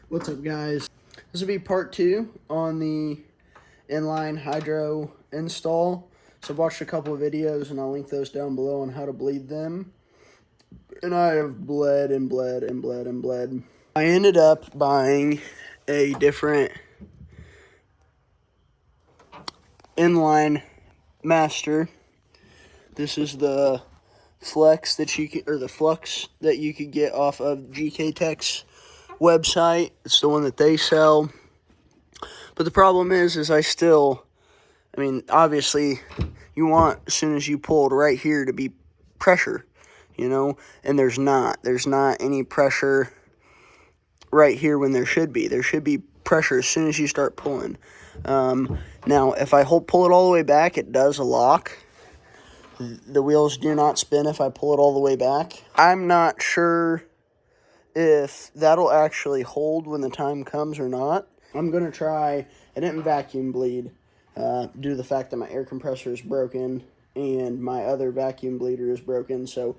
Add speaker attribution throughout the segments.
Speaker 1: What's up, guys? This will be part 2 on the inline hydro install. So I've watched a couple of videos and I'll link those down below on how to bleed them. And I have bled and bled and bled and bled. I ended up buying a different inline master. This is the Flex that you could, or the Flux that you could get off of GK Tech's website. It's the one that they sell. But the problem is obviously you want, as soon as you pulled right here, to be pressure, and there's not any pressure right here when there should be. There should be pressure as soon as you start pulling. Now, if I pull it all the way back, it does lock. The wheels do not spin if I pull it all the way back. I'm not sure if that'll actually hold when the time comes or not. I'm going to try. I didn't vacuum bleed due to the fact that my air compressor is broken and my other vacuum bleeder is broken. So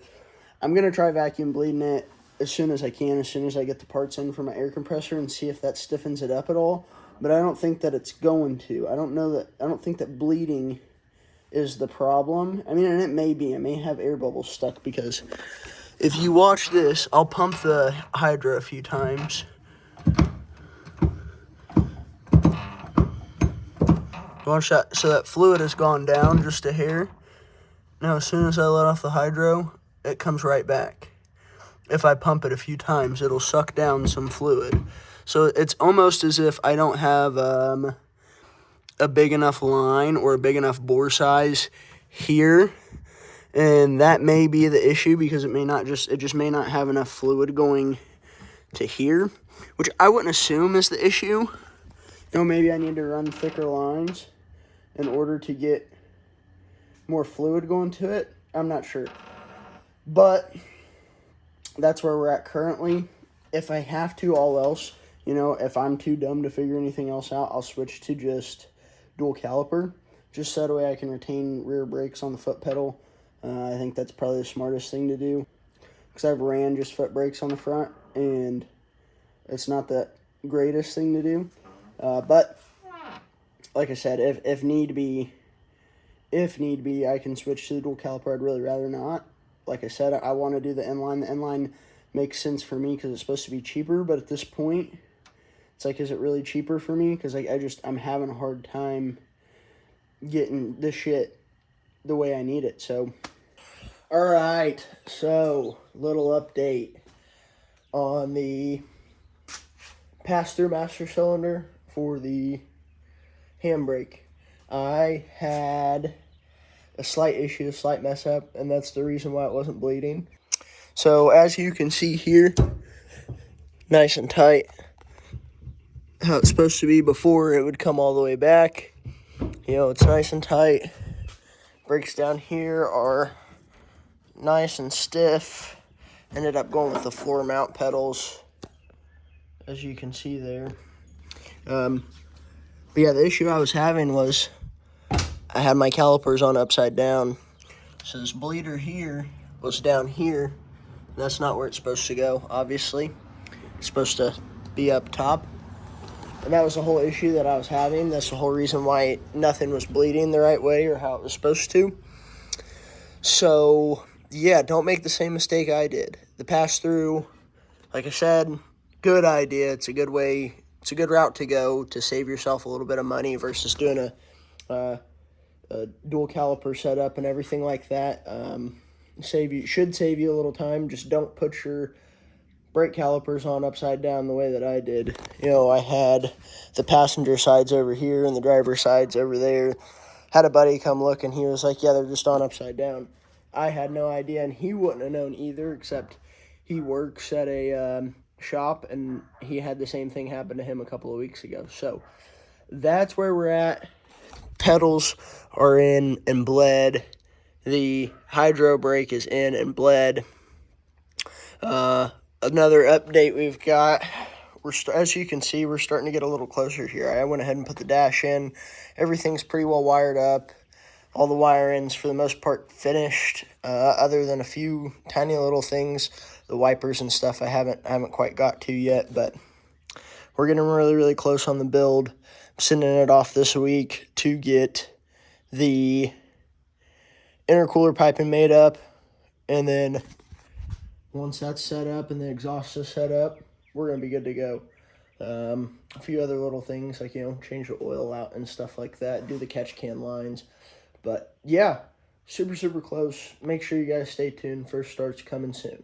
Speaker 1: I'm going to try vacuum bleeding it as soon as I can, as soon as I get the parts in for my air compressor, and see if that stiffens it up at all. But I don't think that it's going to. I don't think that bleeding is the problem. And it may be. I may have air bubbles stuck, because if you watch this, I'll pump the hydro a few times. Watch that. So that fluid has gone down just a hair. Now, as soon as I let off the hydro, it comes right back. If I pump it a few times, it'll suck down some fluid. So it's almost as if I don't have a big enough line or a big enough bore size here, and that may be the issue, because it just may not have enough fluid going to here, which I wouldn't assume is the issue. Maybe I need to run thicker lines in order to get more fluid going to it. I'm not sure, but that's where we're at currently. If I have to, all else, if I'm too dumb to figure anything else out, I'll switch to just dual caliper, just so that way I can retain rear brakes on the foot pedal. I think that's probably the smartest thing to do, because I've ran just foot brakes on the front, and it's not the greatest thing to do. But like I said, if need be, I can switch to the dual caliper. I'd really rather not. Like I said, I want to do the inline. The inline makes sense for me because it's supposed to be cheaper, but at this point, it's like, is it really cheaper for me? Because I'm having a hard time getting this shit the way I need it. So, all right. So, little update on the pass-through master cylinder for the handbrake. I had a slight issue, a slight mess up, and that's the reason why it wasn't bleeding. So, as you can see here, nice and tight. How it's supposed to be. Before, it would come all the way back. It's nice and tight. Brakes down here are nice and stiff. Ended up going with the floor mount pedals, as you can see there. But yeah, the issue I was having was I had my calipers on upside down. So this bleeder here was down here. That's not where it's supposed to go, obviously. It's supposed to be up top. And that was the whole issue that I was having. That's the whole reason why nothing was bleeding the right way or how it was supposed to. So, yeah, don't make the same mistake I did. The pass-through, like I said, good idea. It's a good way. It's a good route to go to save yourself a little bit of money versus doing a dual caliper setup and everything like that. Should save you a little time. Just don't put your brake calipers on upside down the way that I did. I had the passenger sides over here and the driver sides over there. Had a buddy come look, and he was like, yeah, they're just on upside down. I had no idea, and he wouldn't have known either, except he works at a shop, and he had the same thing happen to him a couple of weeks ago. So that's where we're at. Pedals are in and bled. The hydro brake is in and bled. Another update we've got, as you can see, we're starting to get a little closer here. I went ahead and put the dash in. Everything's pretty well wired up. All the wire ends, for the most part, finished, other than a few tiny little things. The wipers and stuff I haven't quite got to yet, but we're getting really, really close on the build. I'm sending it off this week to get the intercooler piping made up, and then once that's set up and the exhaust is set up, we're going to be good to go. A few other little things like, change the oil out and stuff like that, do the catch can lines. But yeah, super, super close. Make sure you guys stay tuned. First start's coming soon.